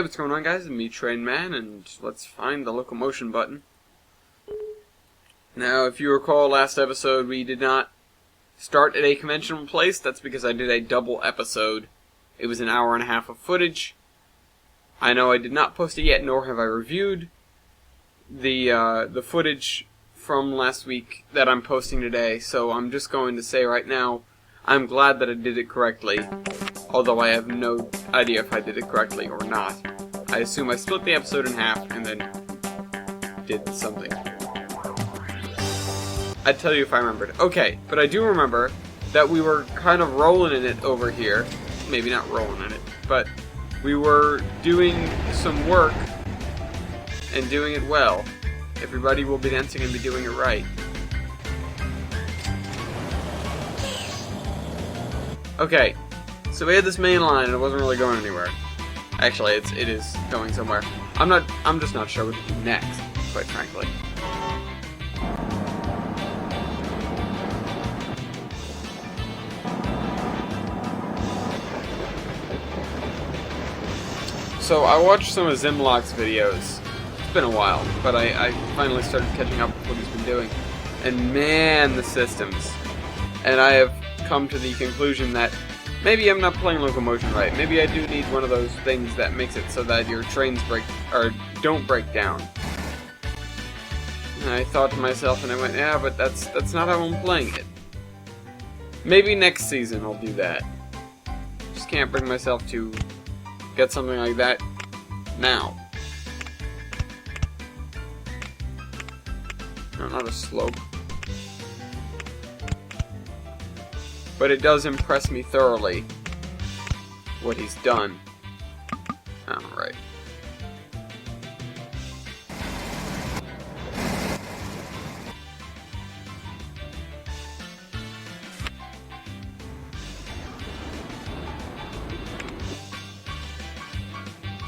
what's going on, guys? It's me, Trainman, and let's find the Locomotion button. Now, if you recall last episode, we did not start at a conventional place. That's because I did a double episode. It was an hour and a half of footage. I know I did not post it yet, nor have I reviewed the footage from last week that I'm posting today, so I'm just going to say right now, I'm glad that I did it correctly, although I have no idea if I did it correctly or not. I assume I split the episode in half and then did something. I'd tell you if I remembered. Okay, but I do remember that we were kind of rolling in it over here. Maybe not rolling in it, but we were doing some work and doing it well. Everybody will be dancing and be doing it right. Okay, so we had this main line and it wasn't really going anywhere. Actually, it is going somewhere. I'm just not sure what to do next, quite frankly. So I watched some of Zimlock's videos. It's been a while, but I finally started catching up with what he's been doing. And man, the systems. And I have come to the conclusion that maybe I'm not playing Locomotion right. Maybe I do need one of those things that makes it so that your trains don't break down. And I thought to myself, and I went, yeah, but that's not how I'm playing it. Maybe next season I'll do that. Just can't bring myself to get something like that now. No, not a slope. But it does impress me thoroughly what he's done. Alright.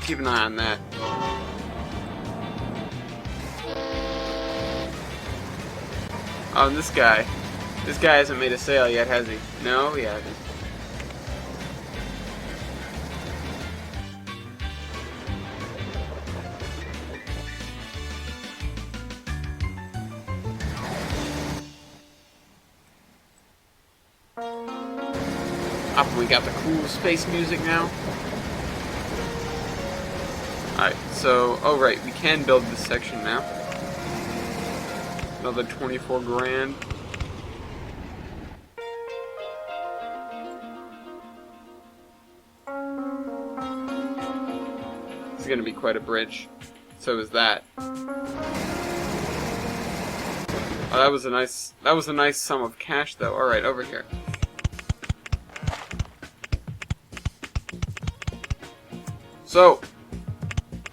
Keep an eye on that. Oh, and this guy hasn't made a sale yet, has he? No, he hasn't. Up, we got the cool space music now. Alright, so, oh right, we can build this section now. Another 24 grand. This is gonna be quite a bridge. So is that. Oh, that was a nice sum of cash though. Alright, over here. So,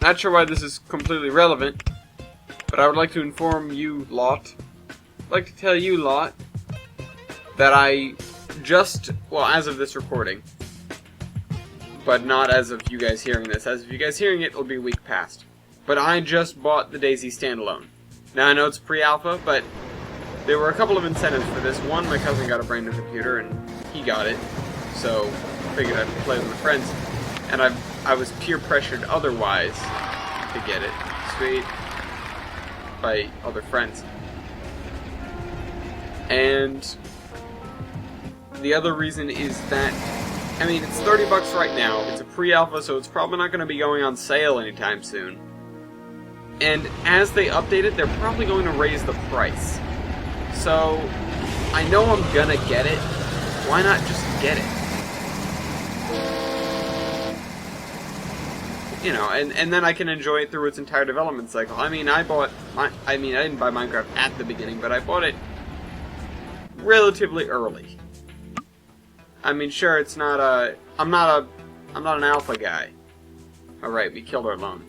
not sure why this is completely relevant, but I would like to inform you lot, I'd like to tell you lot, that I just, well, as of this recording, but not as of you guys hearing this. As of you guys hearing it, it'll be a week past. But I just bought the DayZ standalone. Now I know it's pre-alpha, but there were a couple of incentives for this. One, my cousin got a brand new computer, and he got it, so I figured I'd play with my friends. And I was peer pressured otherwise to get it. Sweet. By other friends. And the other reason is that, I mean, it's $30 right now. It's a pre-alpha, so it's probably not going to be going on sale anytime soon. And as they update it, they're probably going to raise the price. So, I know I'm going to get it. Why not just get it? You know, and then I can enjoy it through its entire development cycle. I mean, I didn't buy Minecraft at the beginning, but I bought it relatively early. I mean, sure, it's not I'm not an alpha guy. Alright, we killed our loan.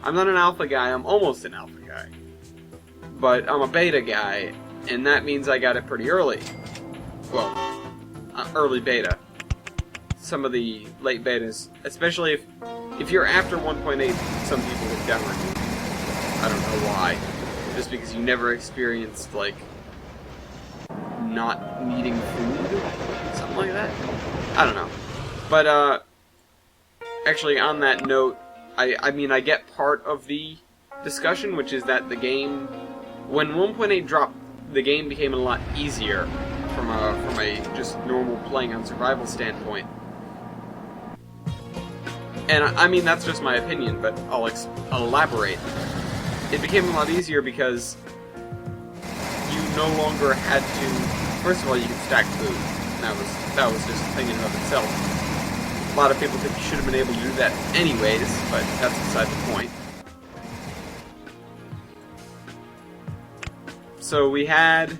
I'm not an alpha guy, I'm almost an alpha guy. But I'm a beta guy, and that means I got it pretty early. Well, early beta. Some of the late betas, especially if you're after 1.8, some people look down on you. I don't know why. Just because you never experienced, like, not needing food? Something like that? I don't know. But, actually, on that note, I mean, I get part of the discussion, which is that the game, when 1.8 dropped, the game became a lot easier from a just normal playing on survival standpoint. And I mean, that's just my opinion, but I'll elaborate. It became a lot easier because you no longer had to. First of all, you could stack food. That was just a thing in and of itself. A lot of people think you should have been able to do that anyways, but that's beside the point. So we had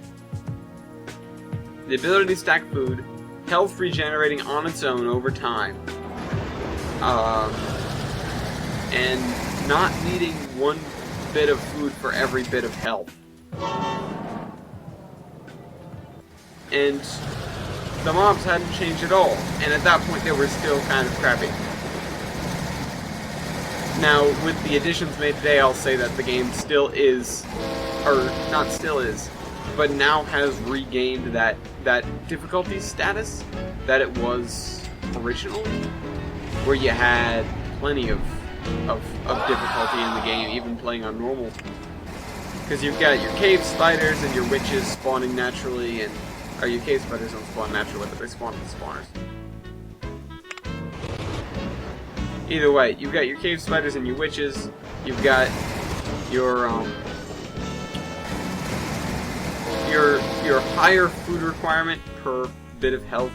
the ability to stack food, health regenerating on its own over time, and not needing one bit of food for every bit of health. And the mobs hadn't changed at all, and at that point they were still kind of crappy. Now, with the additions made today, I'll say that the game still is, or not still is, but now has regained that difficulty status that it was originally, where you had plenty of difficulty in the game, even playing on normal. Because you've got your cave spiders and your witches spawning naturally, or your cave spiders don't spawn naturally, but they spawn with spawners. Either way, you've got your cave spiders and your witches, you've got your higher food requirement per bit of health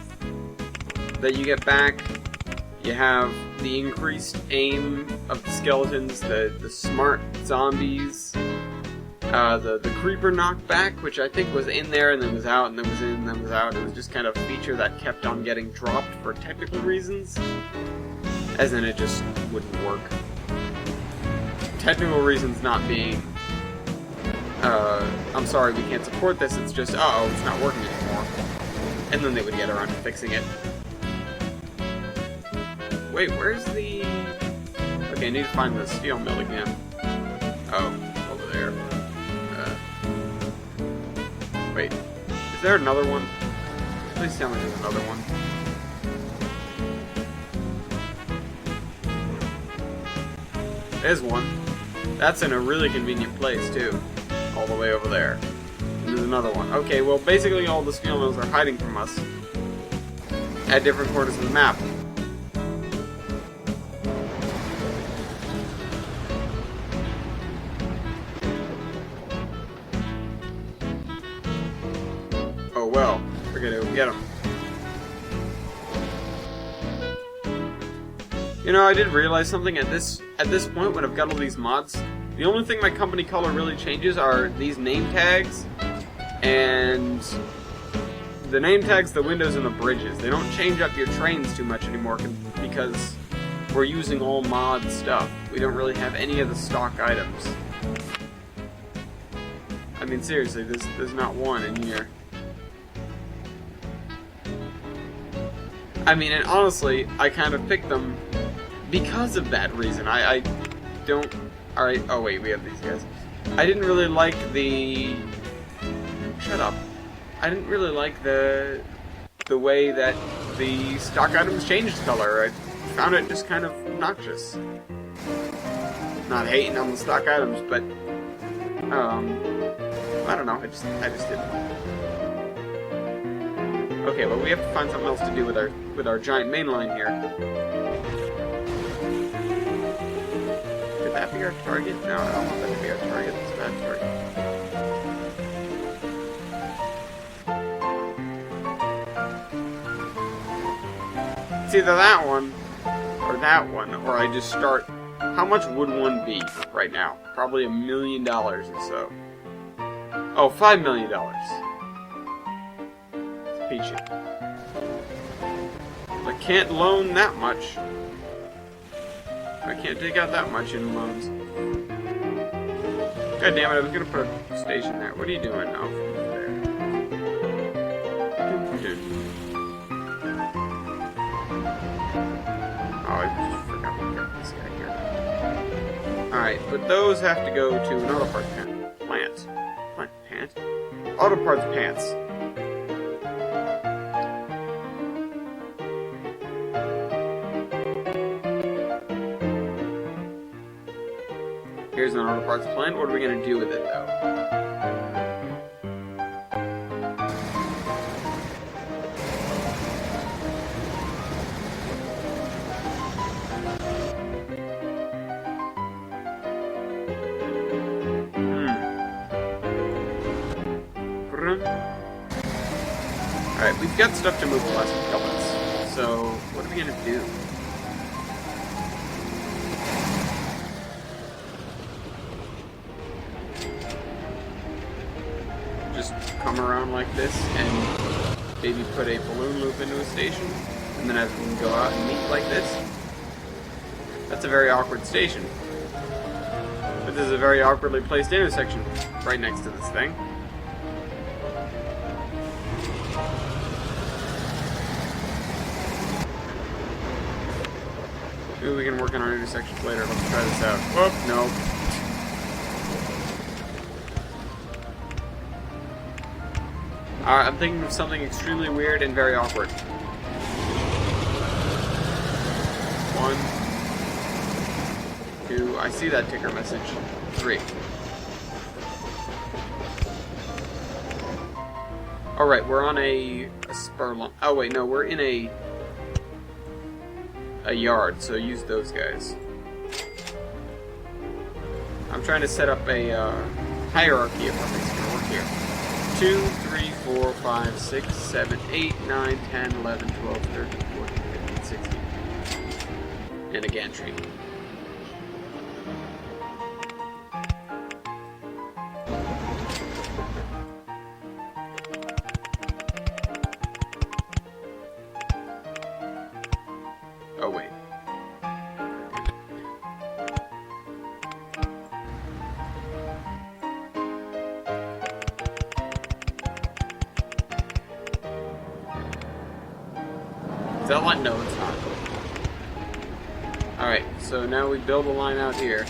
that you get back. You have the increased aim of the skeletons, the smart zombies, the creeper knockback, which I think was in there and then was out and then was in and then was out. It was just kind of a feature that kept on getting dropped for technical reasons, as in it just wouldn't work. Technical reasons not being, I'm sorry, we can't support this, it's just, uh-oh, it's not working anymore. And then they would get around to fixing it. Wait, where's the... Okay, I need to find the steel mill again. Oh, over there. Wait, is there another one? Please tell me there's another one. There's one. That's in a really convenient place, too. All the way over there. And there's another one. Okay, well, basically all the steel mills are hiding from us at different corners of the map. Oh well, we're gonna go get them. You know, I did realize something at this point when I've got all these mods. The only thing my company color really changes are these name tags and the name tags, the windows, and the bridges. They don't change up your trains too much anymore because we're using all mod stuff. We don't really have any of the stock items. I mean, seriously, there's not one in here. I mean, and honestly, I kind of picked them because of that reason. I don't... Alright, oh wait, we have these guys. I didn't really like the... Shut up. I didn't really like the way that the stock items changed color. I found it just kind of obnoxious. Not hating on the stock items, but... I don't know, I just didn't. Okay, well we have to find something else to do with our giant main line here. Could that be our target? No, I don't want that to be our target. That's a bad target. It's either that one, or I just start... How much would one be right now? Probably $1 million or so. Oh, $5 million. It's peachy. I can't loan that much. I can't take out that much in loans. God damn it, I was gonna put a station there. What are you doing? Oh, there. Oh, I just forgot to get this guy here. Alright, but those have to go to an auto parts plant. Auto parts pants. Here's an auto parts plant. What are we going to do with it, though? Alright, we've got stuff to move plastic pellets. So, what are we going to do? Just come around like this and maybe put a balloon loop into a station, and then everyone can go out and meet like this. That's a very awkward station. But this is a very awkwardly placed intersection right next to this thing. Maybe we can work on our intersections later. Let's try this out. Oh, no. I'm thinking of something extremely weird and very awkward. 1, 2, I see that ticker message. 3. Alright, we're on a spur line. Oh wait, no, we're in a yard, so use those guys. I'm trying to set up a hierarchy of how things are going to work here. 2, 3, 4, 5, 6, 7, 8, 9, 10, 11, 12, 13, 14, 15, 16. And a gantry. Oh, wait. Is that line? No, it's not. Alright, so now we build a line out here.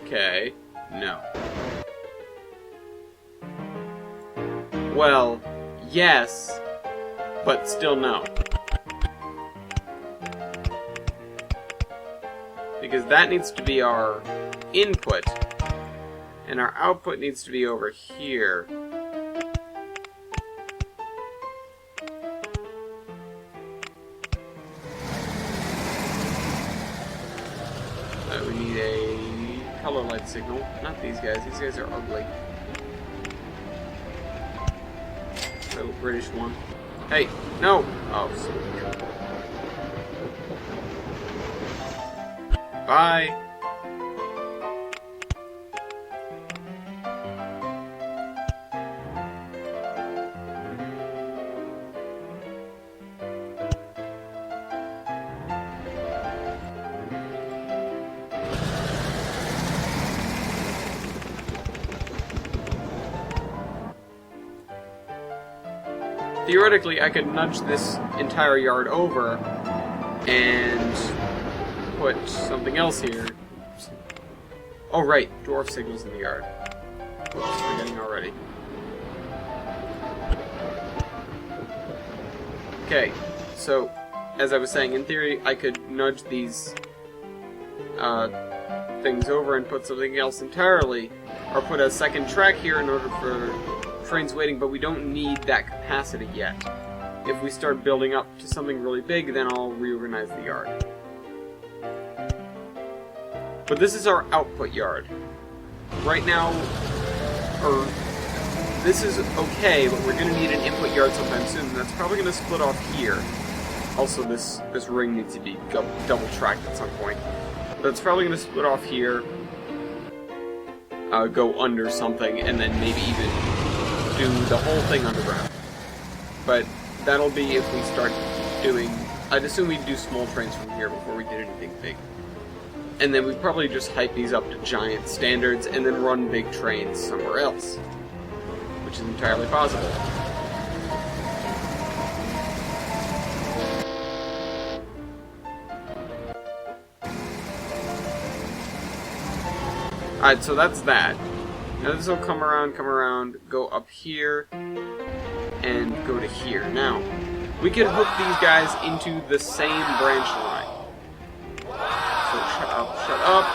Okay. No. Well, yes, but still no. Because that needs to be our input, and our output needs to be over here. We need a color light signal. Not these guys. These guys are ugly. Little British one. Hey, no! Oh, sweet. Bye! Theoretically, I could nudge this entire yard over and put something else here. Oh, right. Dwarf signals in the yard. Oops, forgetting already. Okay, so, as I was saying, in theory, I could nudge these things over and put something else entirely, or put a second track here in order for trains waiting, but we don't need that capacity yet. If we start building up to something really big, then I'll reorganize the yard. But this is our output yard. Right now, this is okay, but we're going to need an input yard sometime soon, and that's probably going to split off here. Also, this ring needs to be double tracked at some point. But it's probably going to split off here, go under something, and then maybe even do the whole thing underground. But that'll be if we start doing... I'd assume we'd do small trains from here before we did anything big. And then we'd probably just hype these up to giant standards and then run big trains somewhere else. Which is entirely possible. Alright, so that's that. Now this will come around, go up here, and and go to here. Now, we could hook these guys into the same branch line. So shut up, shut up.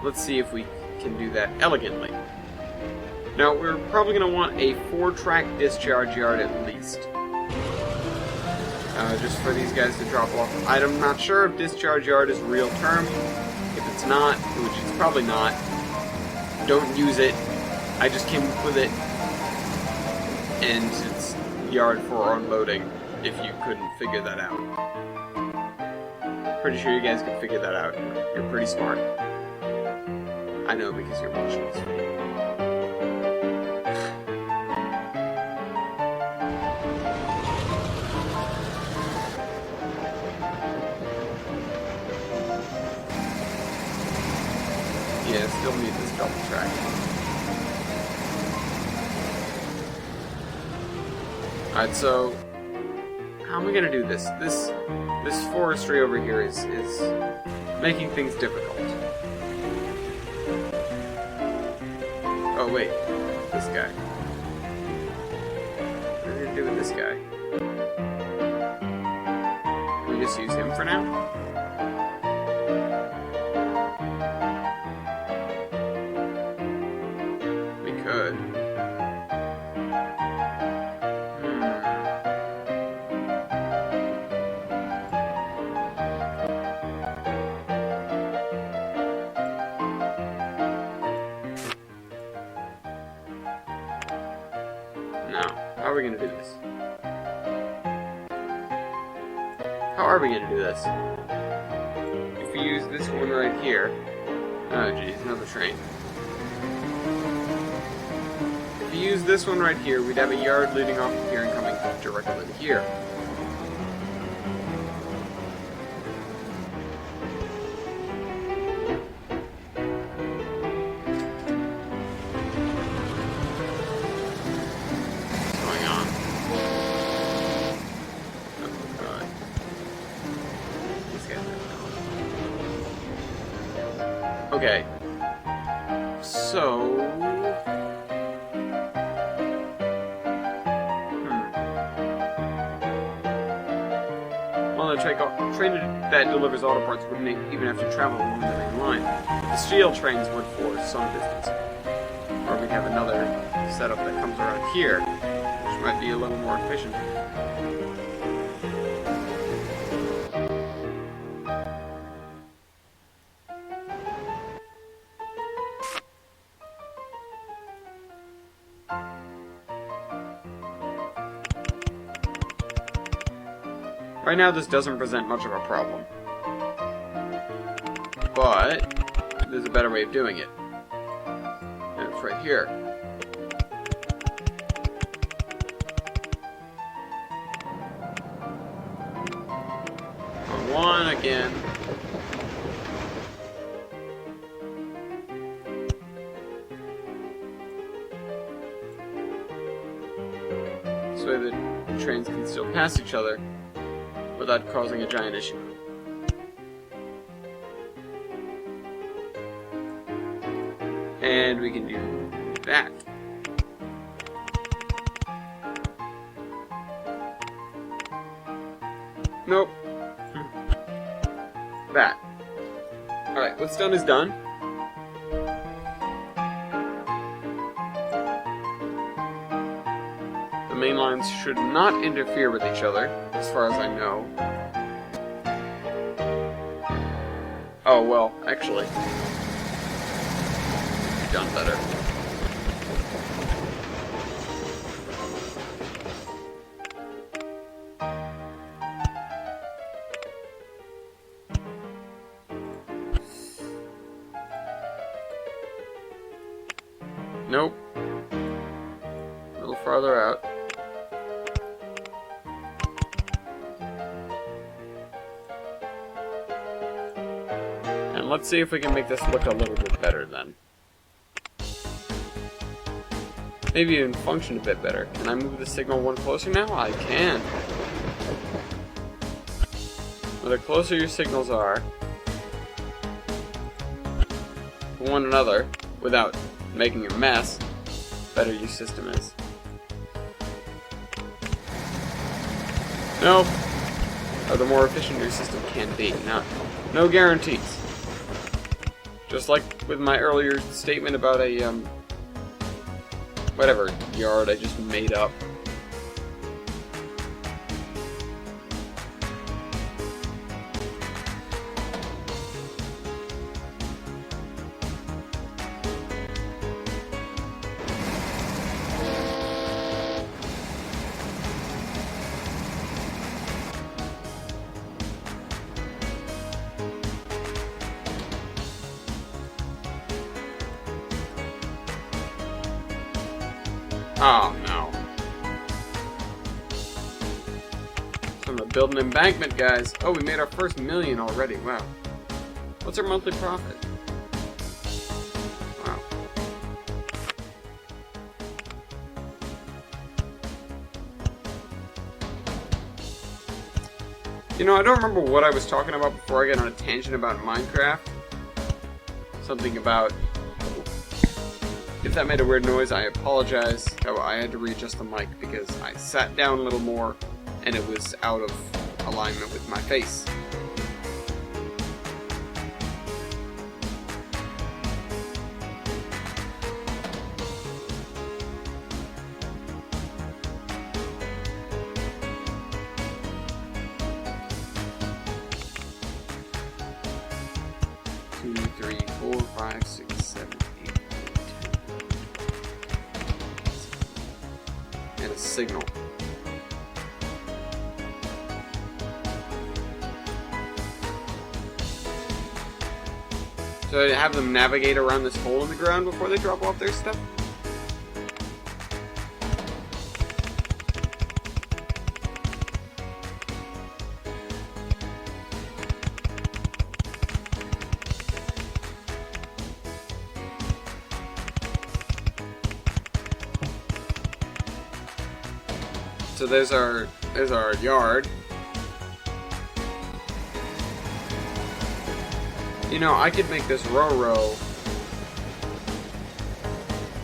Let's see if we can do that elegantly. Now, we're probably going to want a 4-track discharge yard at least. Just for these guys to drop off. I'm not sure if discharge yard is a real term. If it's not, which it's probably not, don't use it. I just came up with it. And it's yard for unloading, if you couldn't figure that out. Pretty sure you guys can figure that out. You're pretty smart. I know because you're watching this video. Yeah, still need this double track. Alright, so how am I gonna do this? This forestry over here is making things difficult. Oh wait, this guy. What are we gonna do with this guy? Can we just use him for now? We could. How are we going to do this? How are we going to do this? If we use this one right here... Oh geez, another train. If we use this one right here, we'd have a yard leading off of here and coming directly to here. Okay, so... Well, the train that delivers auto parts wouldn't even have to travel along the main line. The steel trains would for some distance. Or we have another setup that comes around here, which might be a little more efficient. Right now, this doesn't present much of a problem. But there's a better way of doing it. And it's right here. On one again. So that the trains can still pass each other without causing a giant issue. And we can do that. Nope. That. Alright, what's done is done. The main lines should not interfere with each other, as far as I know. Oh, well, actually. Done better. Nope. A little farther out. And let's see if we can make this look a little bit better then. Maybe even function a bit better. Can I move the signal one closer now? I can. Well, the closer your signals are to one another without making a mess, the better your system is. No. Or the more efficient your system can be. No guarantees. Just like with my earlier statement about a, whatever yard I just made up. Oh no. So I'm gonna build an embankment, guys. Oh, we made our first $1 million already. Wow. What's our monthly profit? Wow. You know, I don't remember what I was talking about before I got on a tangent about Minecraft. Something about... If that made a weird noise, I apologize. Oh, I had to readjust the mic because I sat down a little more and it was out of alignment with my face. Two, three, 4, 5, 6, 7, 8. And a signal. So I have them navigate around this hole in the ground before they drop off their stuff? So there's our yard. You know, I could make this row.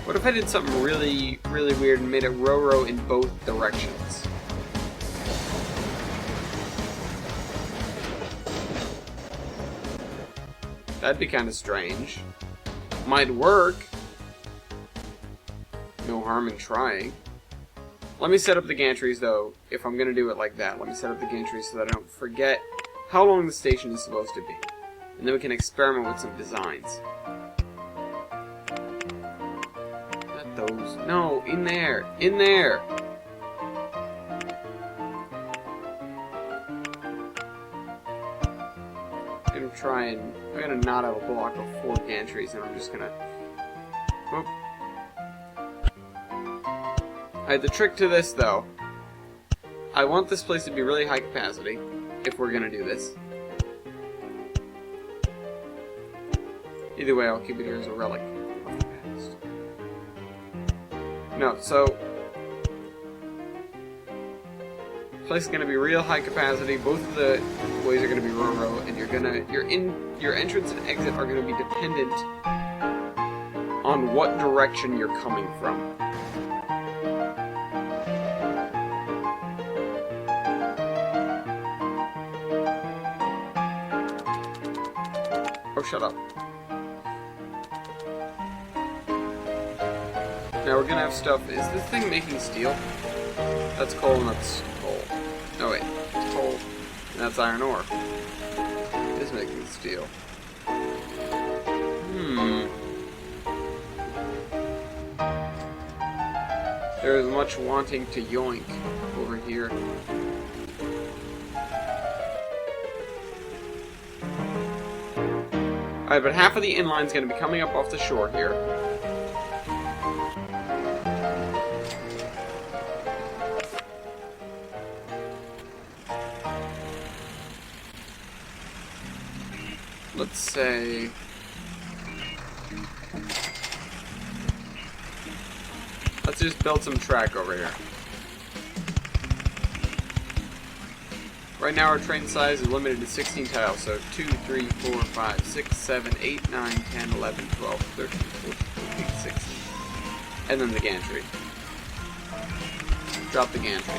What if I did something really, really weird and made it row in both directions? That'd be kind of strange. Might work. No harm in trying. Let me set up the gantries, though, if I'm going to do it like that. Let me set up the gantries so that I don't forget how long the station is supposed to be. And then we can experiment with some designs. Not those. No, in there. In there. I'm going to try and... I'm going to not have a block of 4 gantries, and I'm just going to... Whoop. Alright, the trick to this, though, I want this place to be really high capacity, if we're gonna do this. Either way, I'll keep it here as a relic of the past. No, so... this place is gonna be real high capacity, both of the ways are gonna be row, and your entrance and exit are gonna be dependent on what direction you're coming from. Oh, shut up. Now we're gonna have stuff. Is this thing making steel? That's coal and that's coal. No, wait. It's coal and that's iron ore. It is making steel. There is much wanting to yoink over here. Alright, but half of the inline is going to be coming up off the shore here. Let's say... let's just build some track over here. Right now our train size is limited to 16 tiles, so 2, 3, 4, 5, 6, 7, 8, 9, 10, 11, 12, 13, 14, 15, 16. And then the gantry. Drop the gantry.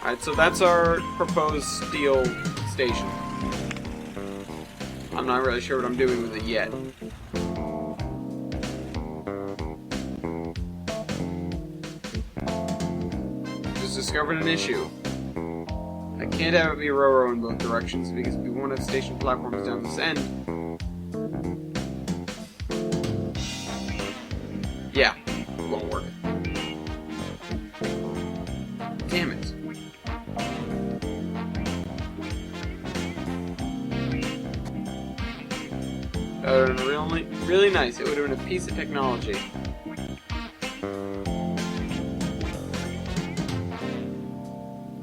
Alright, so that's our proposed steel station. I'm not really sure what I'm doing with it yet. Just discovered an issue. I can't have it be row in both directions because we won't have station platforms down this end. Yeah, it won't work. Damn it. That would have been really nice. It would have been a piece of technology.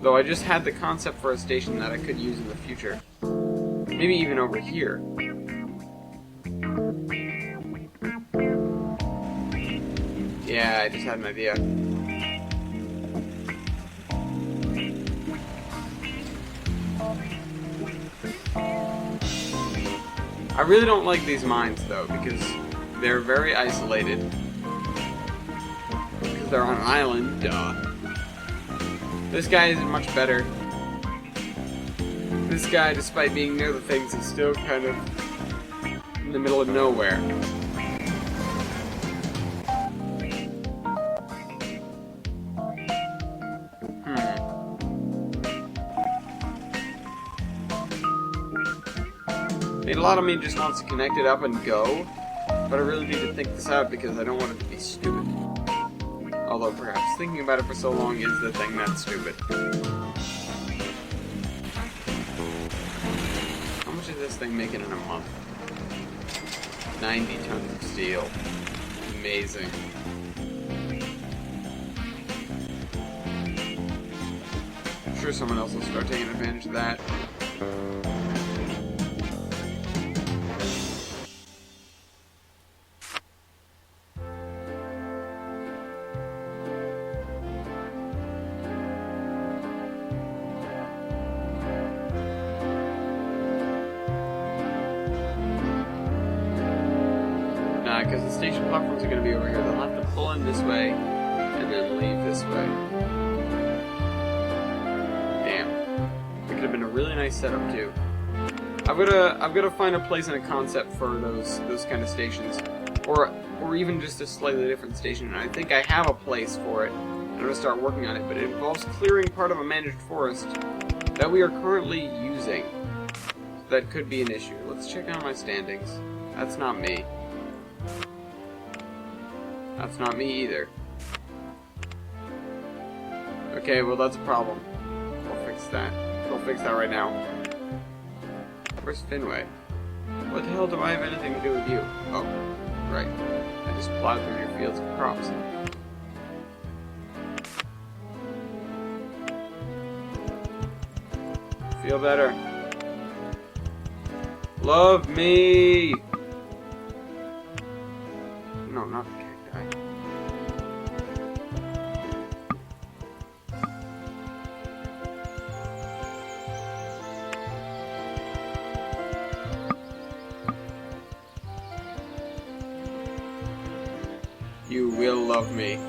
Though I just had the concept for a station that I could use in the future. Maybe even over here. Yeah, I just had an idea. I really don't like these mines, though, because they're very isolated. Because they're on an island, duh. This guy isn't much better. This guy, despite being near the things, is still kind of in the middle of nowhere. A lot of me just wants to connect it up and go, but I really need to think this out because I don't want it to be stupid. Although perhaps thinking about it for so long is the thing that's stupid. How much is this thing making in a month? 90 tons of steel. Amazing. I'm sure someone else will start taking advantage of that. Because the station platforms are going to be over here. They'll have to pull in this way, and then leave this way. Damn. It could have been a really nice setup, too. I've got to find a place and a concept for those kind of stations. Or even just a slightly different station. And I think I have a place for it. I'm going to start working on it, but it involves clearing part of a managed forest that we are currently using. That could be an issue. Let's check out my standings. That's not me. That's not me either. Okay, well that's a problem. We'll fix that. We'll fix that right now. Where's Finway? What the hell do I have anything to do with you? Oh, right. I just plowed through your fields of crops. Feel better. Love me! No, not the cacti. You will love me.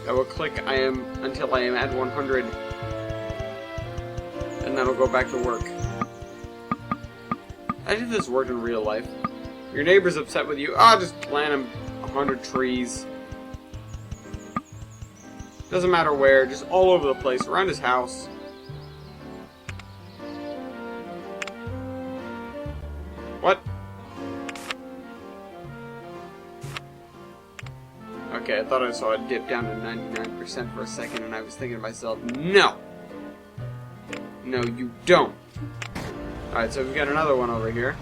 I will click until I am at 100. And then I'll go back to work. Imagine if this worked in real life. Your neighbor's upset with you. Just plant him 100 trees. Doesn't matter where, just all over the place, around his house. What? Okay, I thought I saw it dip down to 99% for a second, and I was thinking to myself, no! No, you don't! Alright, so we've got another one over here.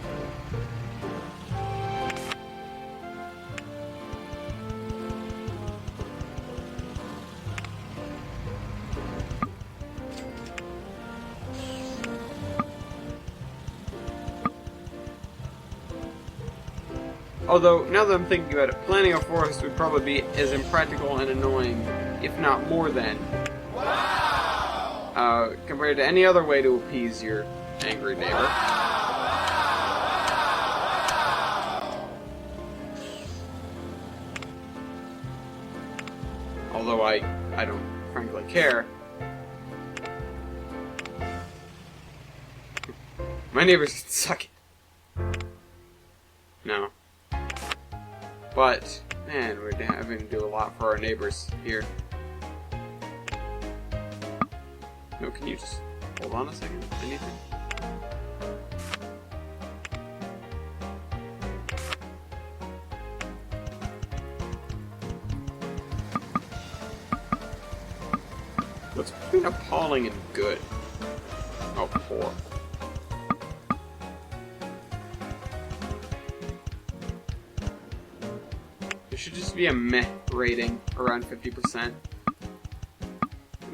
Although, now that I'm thinking about it, planting a forest would probably be as impractical and annoying, if not more than, compared to any other way to appease your angry neighbor. Although I I don't frankly care. My neighbors suck it. No. But, man, we're having to do a lot for our neighbors here. No, can you just hold on a second? Anything? What's between appalling and good? Oh, poor. There should just be a meh rating around 50%.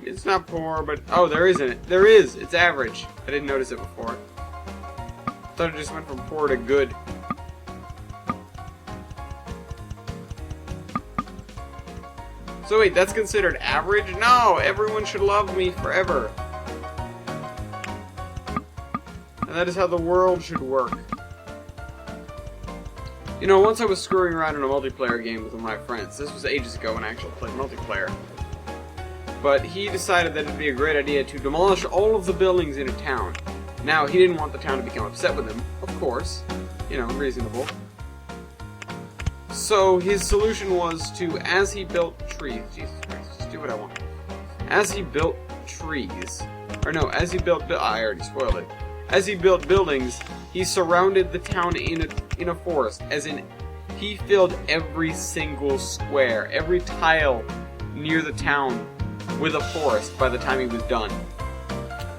It's not poor, but... Oh, there isn't it. There is! It's average. I didn't notice it before. I thought it just went from poor to good. So wait, that's considered average? No! Everyone should love me forever. And that is how the world should work. You know, once I was screwing around in a multiplayer game with one of my friends. This was ages ago when I actually played multiplayer. But he decided that it would be a great idea to demolish all of the buildings in a town. Now, he didn't want the town to become upset with him, of course. You know, reasonable. So, his solution was to, as he built trees... Jesus Christ, just do what I want. As he built trees... Or no, as he built... I already spoiled it. As he built buildings, he surrounded the town in a forest. As in, he filled every single square, every tile near the town with a forest by the time he was done.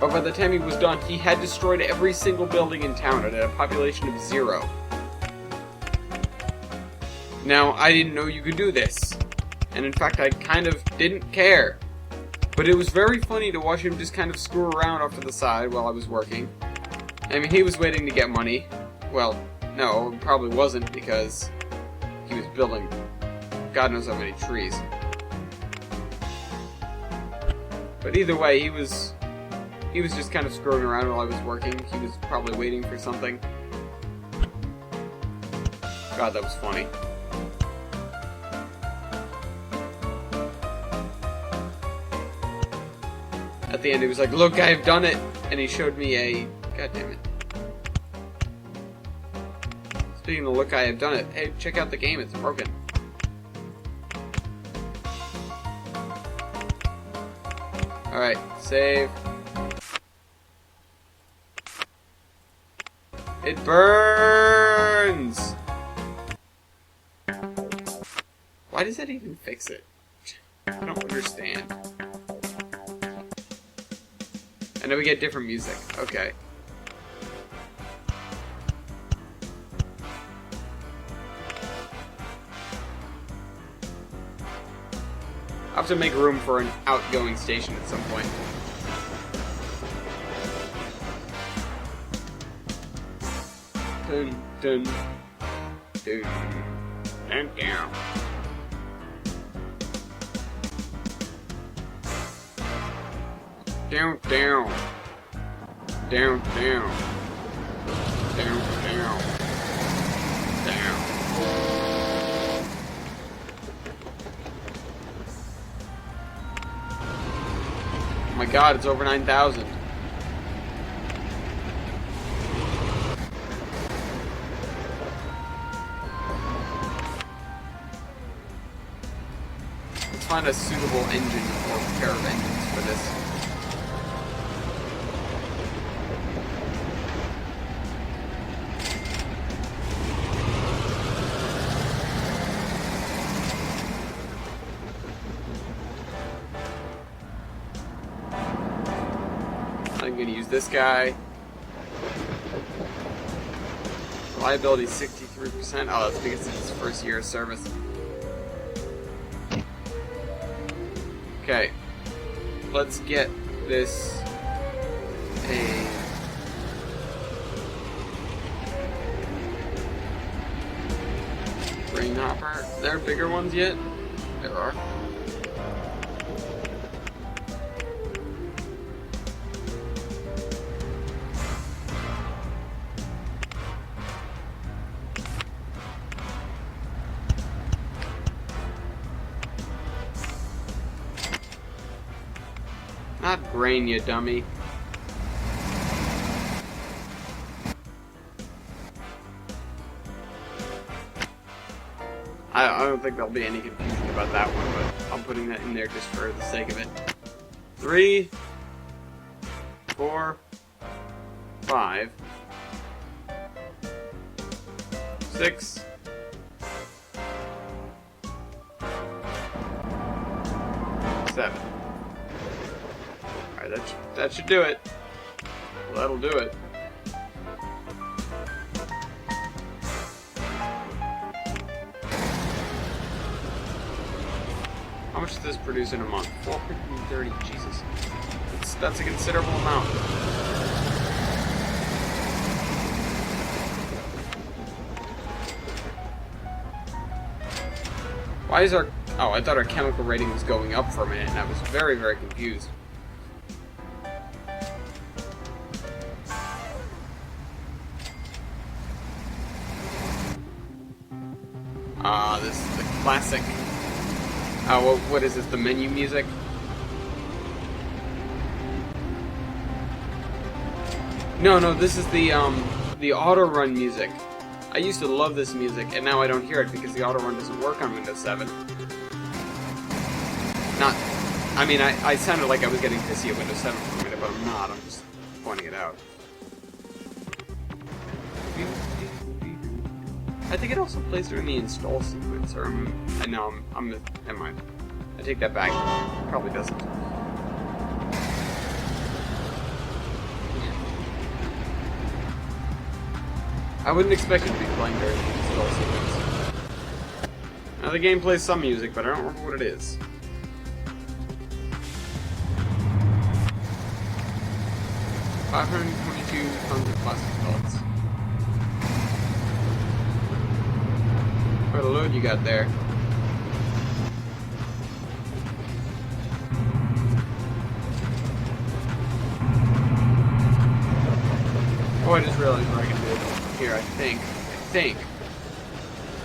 But by the time he was done, he had destroyed every single building in town and had a population of 0. Now, I didn't know you could do this. And in fact, I kind of didn't care. But it was very funny to watch him just kind of screw around off to the side while I was working. I mean, he was waiting to get money. Well, no, it probably wasn't because he was building God knows how many trees. But either way, he was just kind of screwing around while I was working. He was probably waiting for something. God, that was funny. At the end, he was like, "Look, I've done it!" And he showed me a... God damn it. Speaking of look, I have done it. Hey, check out the game, it's broken. Alright, save. It burns! Why does that even fix it? I don't understand. And then we get different music. Okay. I'll have to make room for an outgoing station at some point. Dun dun dun dun down. Down down. Down down. Down down. Down. Oh my god, it's over 9,000. Let's find a suitable engine or pair of engines for this. I'm going to use this guy. Reliability 63%. Oh, that's because it's his first year of service. Okay. Let's get this a... grain hopper. Are there bigger ones yet? There are. Not grain, you dummy. I don't think there'll be any confusion about that one, but I'm putting that in there just for the sake of it. 3, 4, 5, 6, 7. Alright, that should do it. Well, that'll do it. How much does this produce in a month? 430. Jesus. That's a considerable amount. Why is our... Oh, I thought our chemical rating was going up for a minute, and I was very, very confused. This is the classic... Oh, what is this? The menu music? No, this is the auto-run music. I used to love this music, and now I don't hear it because the auto-run doesn't work on Windows 7. I mean, I sounded like I was getting pissy at Windows 7 for a minute, but I'm not. I'm just pointing it out. I think it also plays during the install sequence, or no, never mind. I take that back. It probably doesn't. I wouldn't expect it to be playing during the install sequence. Now the game plays some music, but I don't remember what it is. $522 tons of plastic pellets. What a load you got there. Oh, I just realized what I can do here, I think.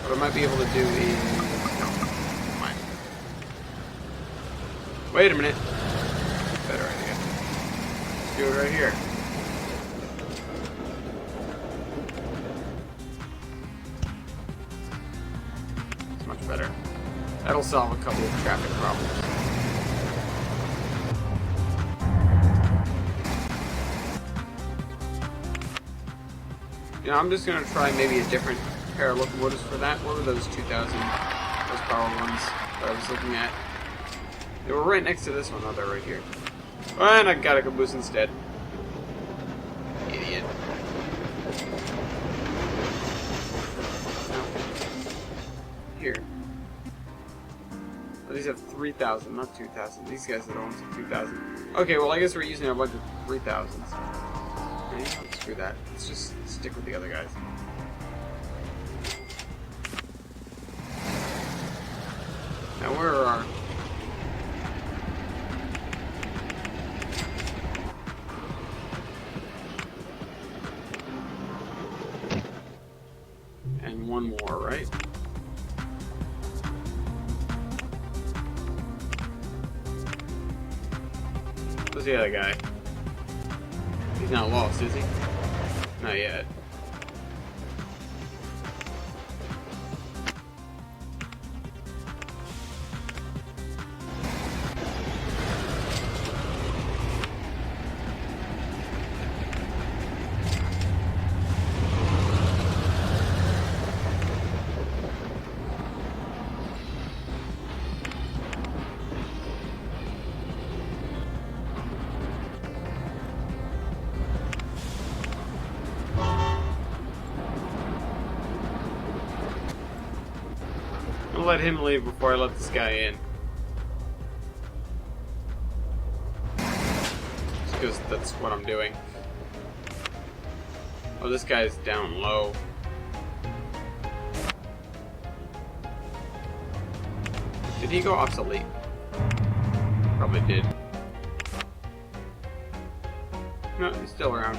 What I might be able to do is... No, never mind. Wait a minute. Better idea. Let's do it right here. It's much better. That'll solve a couple of traffic problems. You know, I'm just going to try maybe a different pair of locomotives for that. What were those 2,000 horsepower ones that I was looking at? They were right next to this one. Oh, they're right here. Oh, and I got a caboose instead. Idiot. Here. Oh, these have 3,000, not 2,000. These guys are the ones with 2,000. Okay, well, I guess we're using a bunch of 3,000s. Screw that. Let's just stick with the other guys. Now where are our... And one more, right? Where's the other guy? He's not lost, is he? Not yet. I'll let him leave before I let this guy in. Just because that's what I'm doing. Oh, this guy's down low. Did he go obsolete? Probably did. No, he's still around.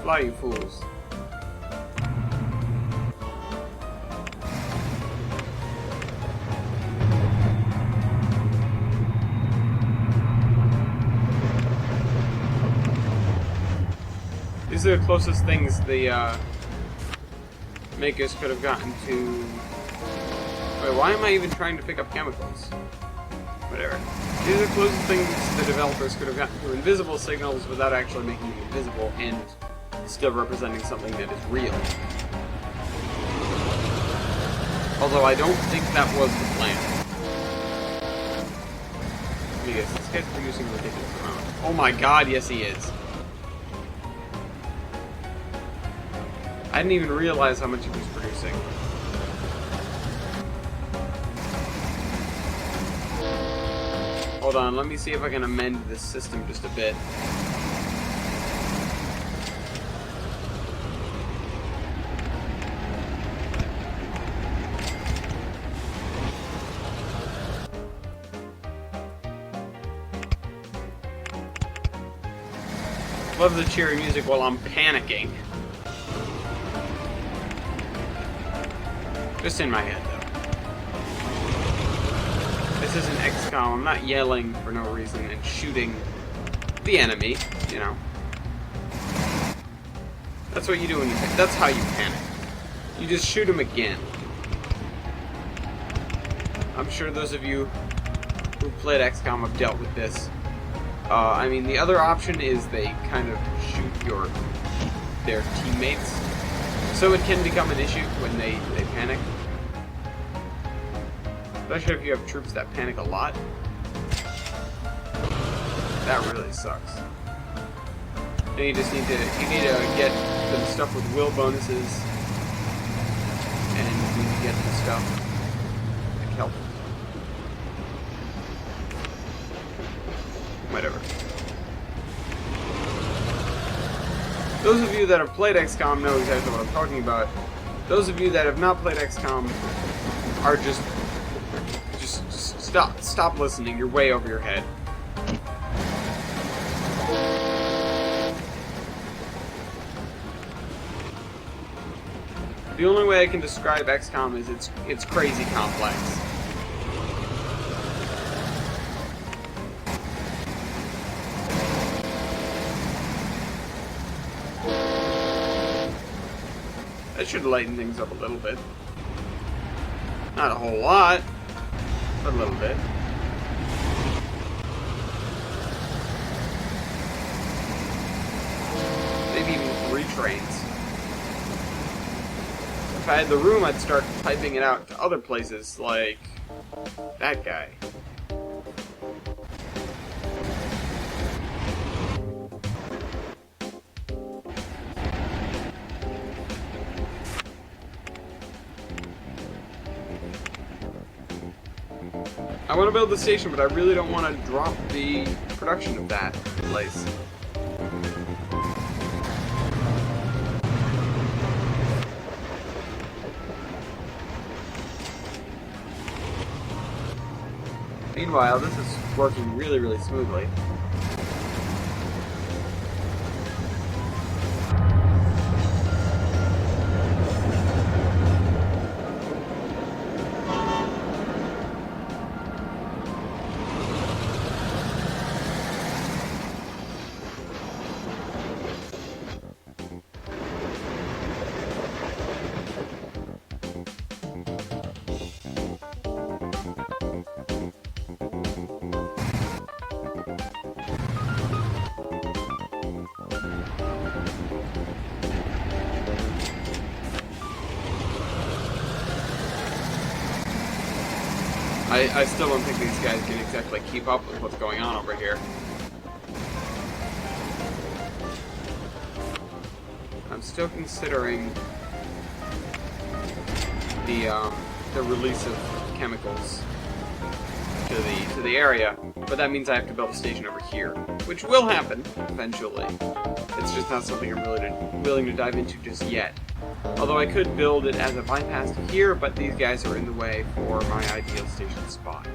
Fly, you fools. These are the closest things the makers could have gotten to... Wait, why am I even trying to pick up chemicals? Whatever. These are the closest things the developers could have gotten to invisible signals without actually making them invisible and still representing something that is real. Although I don't think that was the plan. Let me guess, this guy's producing a ridiculous amount. Oh my god, yes he is. I didn't even realize how much he was producing. Hold on, let me see if I can amend this system just a bit. Love the cheery music while I'm panicking. Just in my head, though. This isn't XCOM. I'm not yelling for no reason and shooting the enemy, you know. That's what you do when you panic. That's how you panic. You just shoot him again. I'm sure those of you who played XCOM have dealt with this. I mean, the other option is they kind of shoot their teammates. So it can become an issue when they panic. Especially if you have troops that panic a lot. That really sucks. And you just need to get them stuff with will bonuses. And you need to get them stuff like help. Whatever. Those of you that have played XCOM know exactly what I'm talking about. Those of you that have not played XCOM are just stop listening. You're way over your head. The only way I can describe XCOM is it's crazy complex. That should lighten things up a little bit. Not a whole lot, but a little bit. Maybe even 3 trains. If I had the room, I'd start typing it out to other places, like that guy. I want to build the station, but I really don't want to drop the production of that place. Meanwhile, this is working really, really smoothly. I still don't think these guys can exactly keep up with what's going on over here. I'm still considering the release of chemicals to the area, but that means I have to build a station over here, which will happen eventually. It's just not something I'm really willing to dive into just yet. Although I could build it as a bypass to here, but these guys are in the way for my ideal station spot.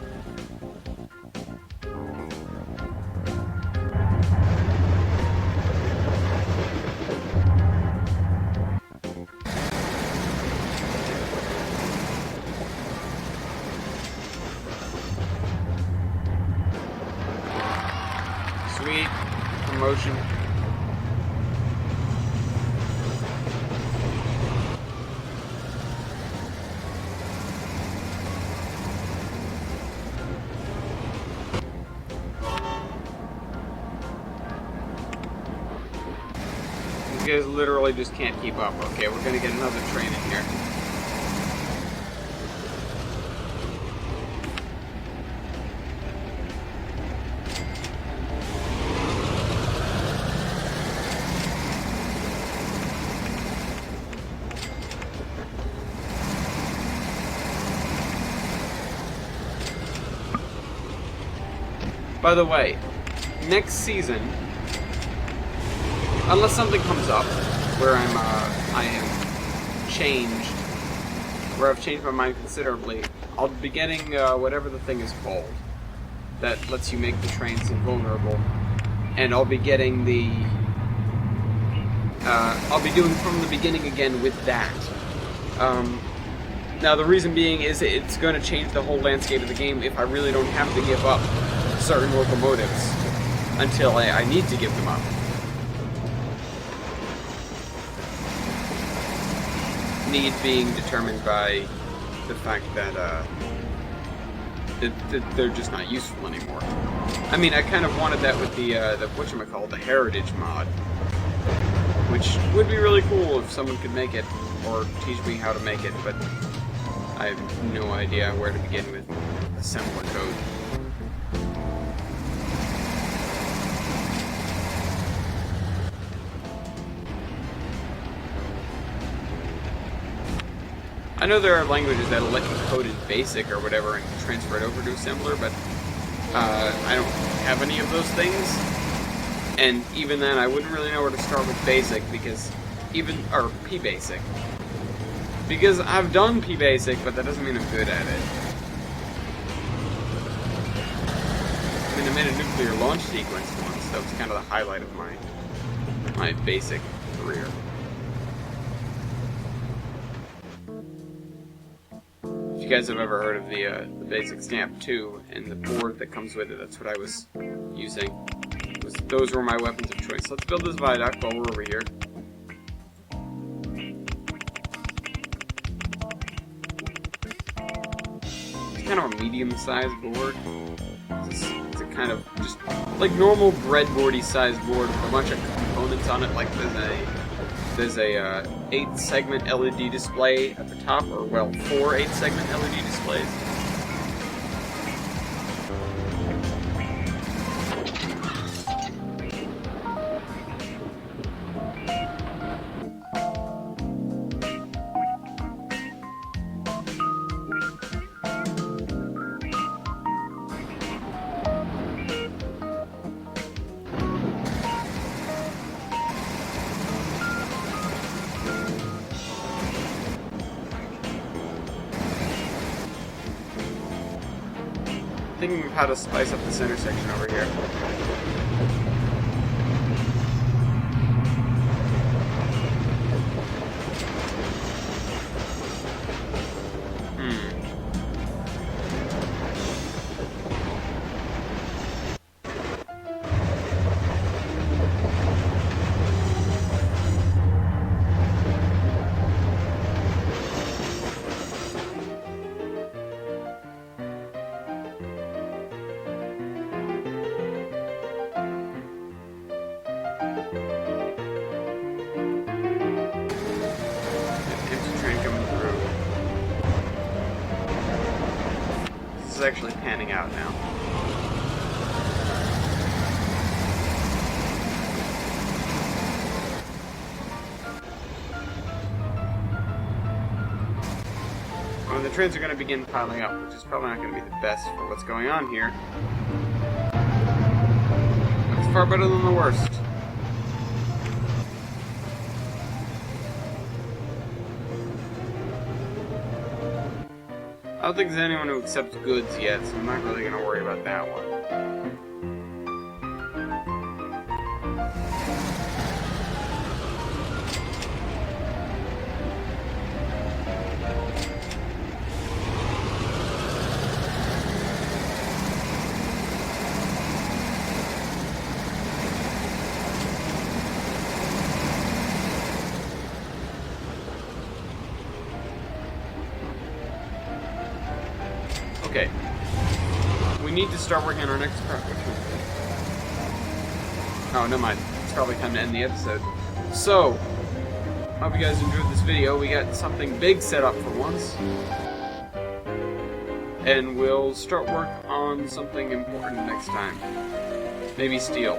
Sweet. Promotion. These guys literally just can't keep up. Okay, we're gonna get another train in here. By the way, next season, unless something comes up where I am changed, where I've changed my mind considerably, I'll be getting whatever the thing is called that lets you make the trains invulnerable, and I'll be getting the I'll be doing from the beginning again with that. Now the reason being is it's going to change the whole landscape of the game if I really don't have to give up certain locomotives until I need to give them up. Need being determined by the fact that they're just not useful anymore. I mean, I kind of wanted that with the whatchamacallit, the Heritage mod, which would be really cool if someone could make it or teach me how to make it, but I have no idea where to begin with assembler code. I know there are languages that'll let you code in BASIC or whatever and transfer it over to assembler, but I don't have any of those things. And even then, I wouldn't really know where to start with BASIC because or PBasic. Because I've done PBasic, but that doesn't mean I'm good at it. I mean, I made a nuclear launch sequence once. That was kind of the highlight of my BASIC career. If you guys have ever heard of the BASIC Stamp 2 and the board that comes with it, that's what I was using. Those were my weapons of choice. Let's build this viaduct while we're over here. It's kind of a medium-sized board. It's a kind of just like normal breadboardy sized board with a bunch of components on it. Like there's a 8-segment LED display at the top, or well, 4 8-segment LED displays. Thinking of how to spice up this intersection over here. This is actually panning out now. Well, the trains are going to begin piling up, which is probably not going to be the best for what's going on here. It's far better than the worst. I don't think there's anyone who accepts goods yet, so I'm not really going to worry about that one. Okay. We need to start working on our next part. Oh, never mind. It's probably time to end the episode. So, hope you guys enjoyed this video. We got something big set up for once. And we'll start work on something important next time. Maybe steel.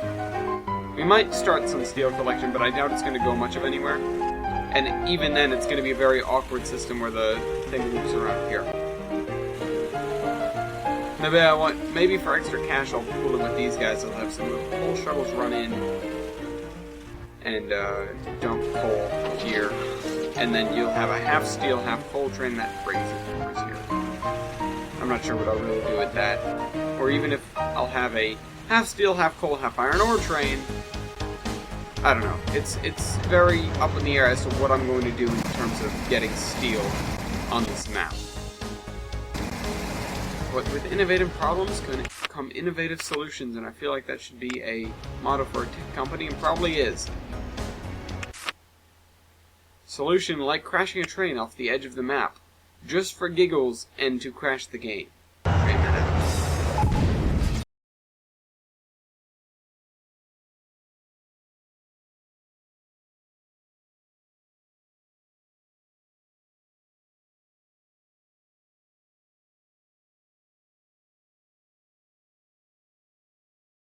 We might start some steel collection, but I doubt it's going to go much of anywhere. And even then, it's going to be a very awkward system where the thing loops around here. Maybe for extra cash, I'll pool it with these guys. I'll have some little coal shuttles run in and dump coal here. And then you'll have a half steel, half coal train that brings it over here. I'm not sure what I'll really do with that. Or even if I'll have a half steel, half coal, half iron ore train. I don't know. It's very up in the air as to what I'm going to do in terms of getting steel on this map. But with innovative problems come innovative solutions, and I feel like that should be a motto for a tech company, and probably is. Solution like crashing a train off the edge of the map, just for giggles and to crash the game.